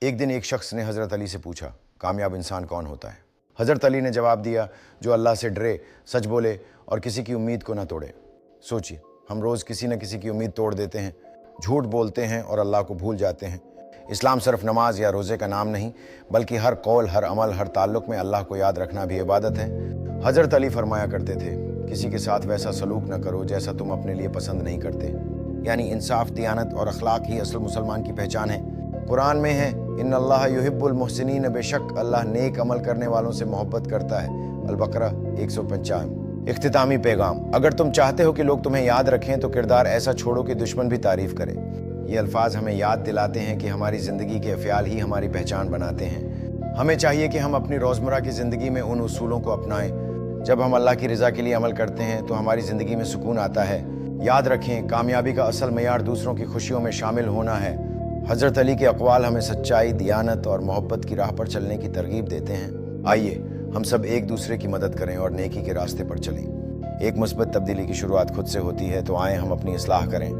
ایک دن ایک شخص نے حضرت علی سے پوچھا، کامیاب انسان کون ہوتا ہے؟ حضرت علی نے جواب دیا، جو اللہ سے ڈرے، سچ بولے اور کسی کی امید کو نہ توڑے۔ سوچئے، ہم روز کسی نہ کسی کی امید توڑ دیتے ہیں، جھوٹ بولتے ہیں اور اللہ کو بھول جاتے ہیں۔ اسلام صرف نماز یا روزے کا نام نہیں، بلکہ ہر قول، ہر عمل، ہر تعلق میں اللہ کو یاد رکھنا بھی عبادت ہے۔ حضرت علی فرمایا کرتے تھے، کسی کے ساتھ ویسا سلوک نہ کرو جیسا تم اپنے لیے پسند نہیں کرتے۔ یعنی انصاف، دیانت اور اخلاق ہی اصل مسلمان کی پہچان ہے۔ قرآن میں ہے، ان اللہ یحب المحسنین، بے شک اللہ نیک عمل کرنے والوں سے محبت کرتا ہے۔ البقرہ 155۔ اختتامی پیغام: اگر تم چاہتے ہو کہ لوگ تمہیں یاد رکھیں تو کردار ایسا چھوڑو کہ دشمن بھی تعریف کرے۔ یہ الفاظ ہمیں یاد دلاتے ہیں کہ ہماری زندگی کے افعال ہی ہماری پہچان بناتے ہیں۔ ہمیں چاہیے کہ ہم اپنی روزمرہ کی زندگی میں ان اصولوں کو اپنائیں۔ جب ہم اللہ کی رضا کے لیے عمل کرتے ہیں تو ہماری زندگی میں سکون آتا ہے۔ یاد رکھیں، کامیابی کا اصل معیار دوسروں کی خوشیوں میں شامل ہونا ہے۔ حضرت علی کے اقوال ہمیں سچائی، دیانت اور محبت کی راہ پر چلنے کی ترغیب دیتے ہیں۔ آئیے ہم سب ایک دوسرے کی مدد کریں اور نیکی کے راستے پر چلیں۔ ایک مثبت تبدیلی کی شروعات خود سے ہوتی ہے، تو آئیں ہم اپنی اصلاح کریں۔